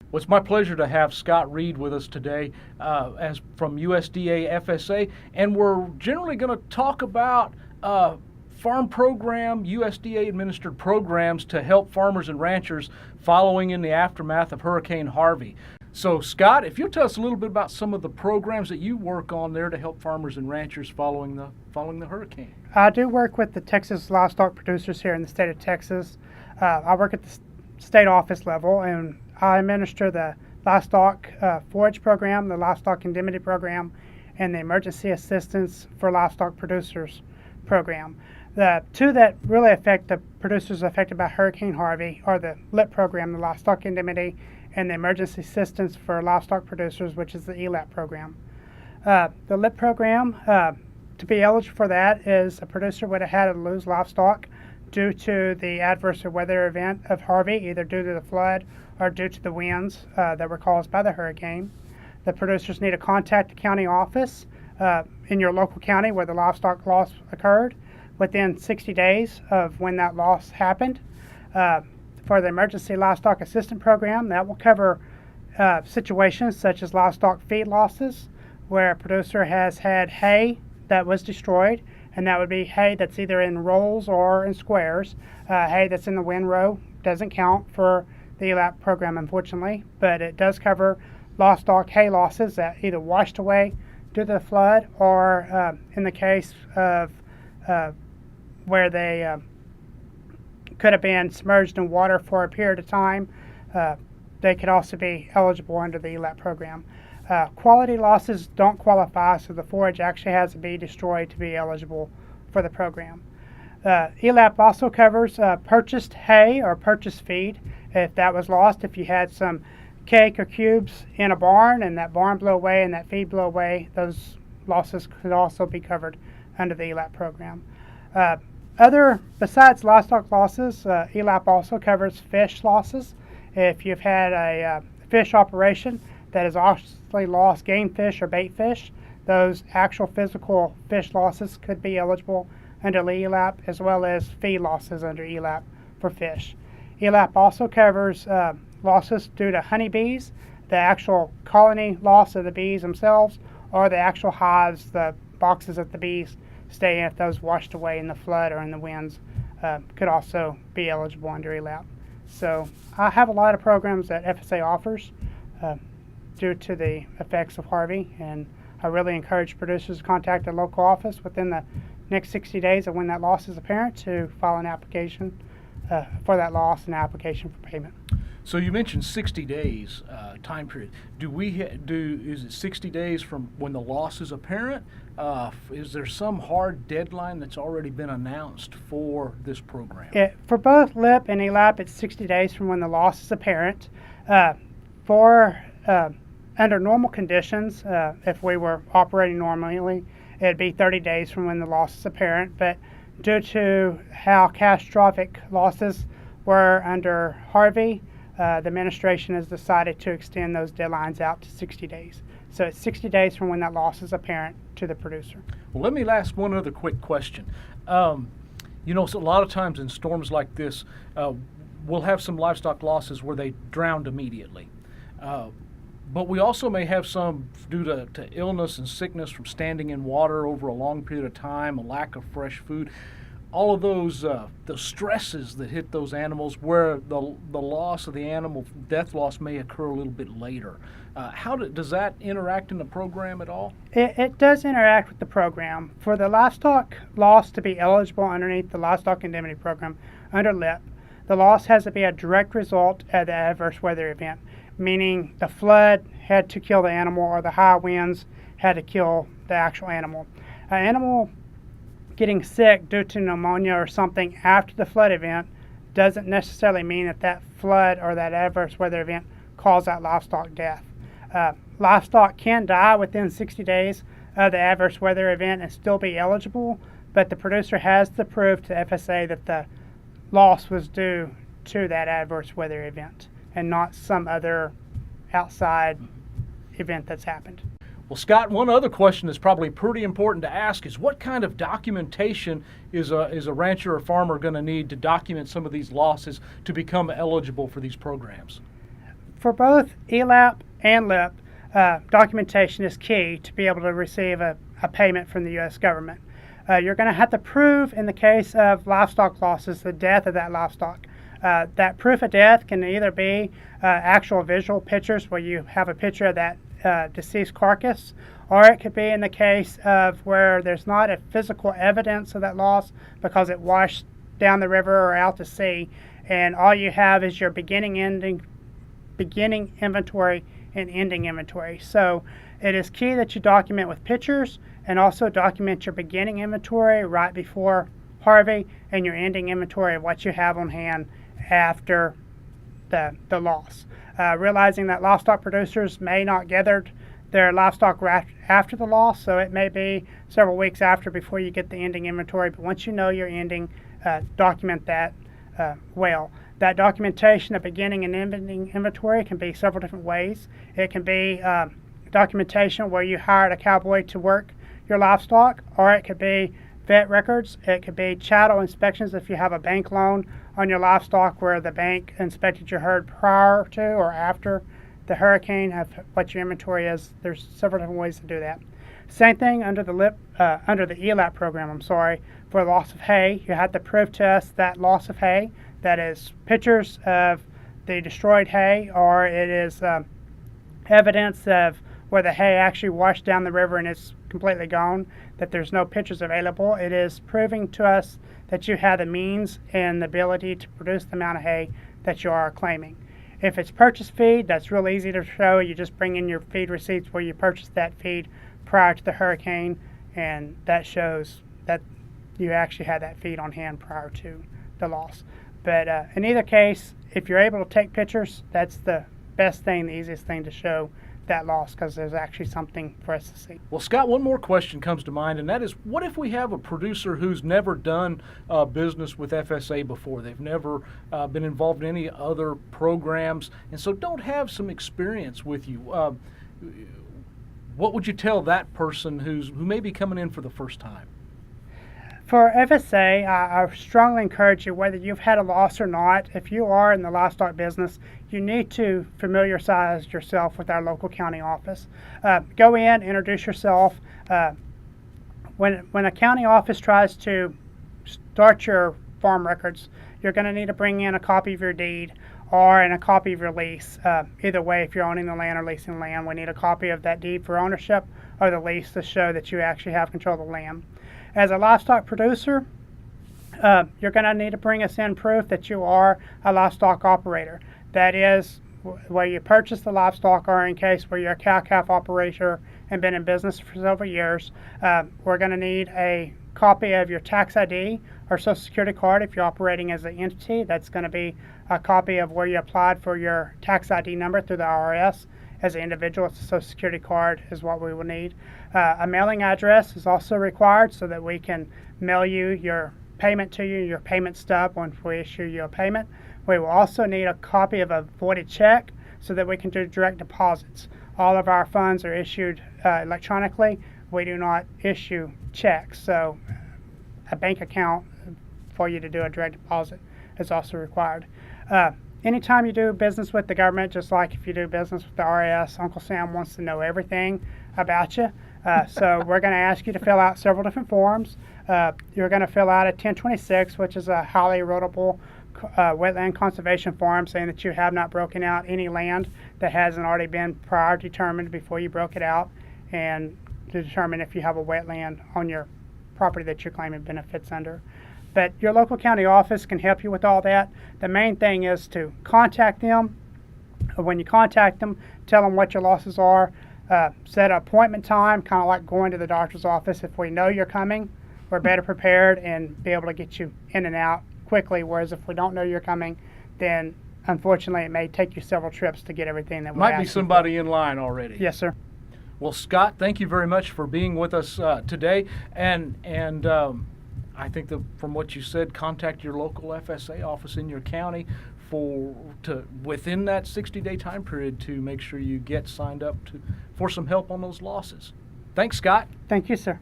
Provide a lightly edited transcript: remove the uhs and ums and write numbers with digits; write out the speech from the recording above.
Well, it's my pleasure to have Scott Reed with us today as from USDA FSA, and we're generally going to talk about farm program, USDA administered programs to help farmers and ranchers following in the aftermath of Hurricane Harvey. So Scott, if you'll tell us a little bit about some of the programs that you work on there to help farmers and ranchers following the hurricane. I do work with the Texas livestock producers here in the state of Texas. I work at the state office level, and I administer the livestock forage program, the livestock indemnity program, and the emergency assistance for livestock producers program. The two that really affect the producers affected by Hurricane Harvey are the LIP program, the livestock indemnity, and the emergency assistance for livestock producers, which is the ELAP program. The LIP program, to be eligible for that, is a producer would have had to lose livestock due to the adverse weather event of Harvey, either due to the flood or due to the winds that were caused by the hurricane. The producers need to contact the county office in your local county where the livestock loss occurred within 60 days of when that loss happened. For the emergency livestock assistance program, that will cover situations such as livestock feed losses, where a producer has had hay that was destroyed, and that would be hay that's either in rolls or in squares. Hay that's in the windrow doesn't count for the ELAP program, unfortunately, but it does cover livestock hay losses that either washed away due to the flood, or in the case of where they could have been submerged in water for a period of time, they could also be eligible under the ELAP program. Quality losses don't qualify, so the forage actually has to be destroyed to be eligible for the program. ELAP also covers purchased hay or purchased feed. If that was lost, if you had some cake or cubes in a barn and that barn blew away and that feed blew away, those losses could also be covered under the ELAP program. Besides livestock losses, ELAP also covers fish losses. If you've had a fish operation that has actually lost game fish or bait fish, those actual physical fish losses could be eligible under ELAP, as well as feed losses under ELAP for fish. ELAP also covers losses due to honeybees, the actual colony loss of the bees themselves, or the actual hives, the boxes that the bees stay in if those washed away in the flood or in the winds, could also be eligible under ELAP. So I have a lot of programs that FSA offers due to the effects of Harvey, and I really encourage producers to contact their local office within the next 60 days of when that loss is apparent to file an application for that loss and application for payment. So you mentioned 60 days time period. Is it 60 days from when the loss is apparent? Is there some hard deadline that's already been announced for this program? For both LIP and ELAP, it's 60 days from when the loss is apparent. Under normal conditions, if we were operating normally, it'd be 30 days from when the loss is apparent. But due to how catastrophic losses were under Harvey, the administration has decided to extend those deadlines out to 60 days. So it's 60 days from when that loss is apparent to the producer. Well, let me ask one other quick question. So a lot of times in storms like this, we'll have some livestock losses where they drowned immediately. But we also may have some due to illness and sickness from standing in water over a long period of time, a lack of fresh food. All of those the stresses that hit those animals, where the loss of the animal, death loss, may occur a little bit later. Does that interact in the program at all? It does interact with the program. For the livestock loss to be eligible underneath the livestock indemnity program under LIP, the loss has to be a direct result of the adverse weather event, meaning the flood had to kill the animal or the high winds had to kill the actual animal. An animal getting sick due to pneumonia or something after the flood event doesn't necessarily mean that flood or that adverse weather event caused that livestock death. Livestock can die within 60 days of the adverse weather event and still be eligible, but the producer has to prove to FSA that the loss was due to that adverse weather event and not some other outside event that's happened. Well, Scott, one other question that's probably pretty important to ask is what kind of documentation is a rancher or farmer going to need to document some of these losses to become eligible for these programs? for both ELAP and LIP, documentation is key to be able to receive a payment from the U.S. government. You're going to have to prove, in the case of livestock losses, the death of that livestock. That proof of death can either be actual visual pictures where you have a picture of that deceased carcass, or it could be in the case of where there's not a physical evidence of that loss because it washed down the river or out to sea, and all you have is your beginning inventory and ending inventory. So it is key that you document with pictures and also document your beginning inventory right before Harvey and your ending inventory of what you have on hand after the loss. Realizing that livestock producers may not gather their livestock right after the loss, so it may be several weeks after before you get the ending inventory, but once you know your ending, document that well. That documentation of beginning and ending inventory can be several different ways. It can be documentation where you hired a cowboy to work your livestock, or it could be vet records. It could be chattel inspections if you have a bank loan on your livestock where the bank inspected your herd prior to or after the hurricane of what your inventory is. There's several different ways to do that. Same thing under the ELAP program, for loss of hay. You have to prove to us that loss of hay. That is pictures of the destroyed hay, or it is evidence of where the hay actually washed down the river and it's completely gone, that there's no pictures available. It is proving to us that you have the means and the ability to produce the amount of hay that you are claiming. If it's purchase feed, that's real easy to show. You just bring in your feed receipts where you purchased that feed prior to the hurricane, and that shows that you actually had that feed on hand prior to the loss. But in either case, if you're able to take pictures, that's the best thing, the easiest thing to show that loss, because there's actually something for us to see. Well, Scott, one more question comes to mind, and that is, what if we have a producer who's never done business with FSA before? They've never been involved in any other programs, and so don't have some experience with you. What would you tell that person who may be coming in for the first time? For FSA, I strongly encourage you, whether you've had a loss or not, if you are in the livestock business, you need to familiarize yourself with our local county office. Go in, introduce yourself. When a county office tries to start your farm records, you're going to need to bring in a copy of your deed or a copy of your lease. Either way, if you're owning the land or leasing the land, we need a copy of that deed for ownership or the lease to show that you actually have control of the land. As a livestock producer, you're going to need to bring us in proof that you are a livestock operator. That is, where you purchase the livestock, or in case where you're a cow-calf operator and been in business for several years, we're going to need a copy of your tax ID or Social Security card. If you're operating as an entity, that's going to be a copy of where you applied for your tax ID number through the IRS. As an individual, it's a Social Security card is what we will need. A mailing address is also required so that we can mail you your payment to you, your payment stub once we issue you a payment. We will also need a copy of a voided check so that we can do direct deposits. All of our funds are issued electronically. We do not issue checks, so a bank account for you to do a direct deposit is also required. Anytime you do business with the government, just like if you do business with the IRS, Uncle Sam wants to know everything about you. So we're going to ask you to fill out several different forms. You're going to fill out a 1026, which is a highly erodible wetland conservation form, saying that you have not broken out any land that hasn't already been prior determined before you broke it out, and to determine if you have a wetland on your property that you're claiming benefits under. But your local county office can help you with all that. The main thing is to contact them. When you contact them, tell them what your losses are. Set an appointment time, kind of like going to the doctor's office. If we know you're coming, we're better prepared and be able to get you in and out quickly. Whereas if we don't know you're coming, then unfortunately it may take you several trips to get everything that we're Might be asking somebody for. in line already. Yes, sir. Well, Scott, thank you very much for being with us today. And I think that from what you said, contact your local FSA office in your county within that 60-day time period to make sure you get signed up for some help on those losses. Thanks, Scott. Thank you, sir.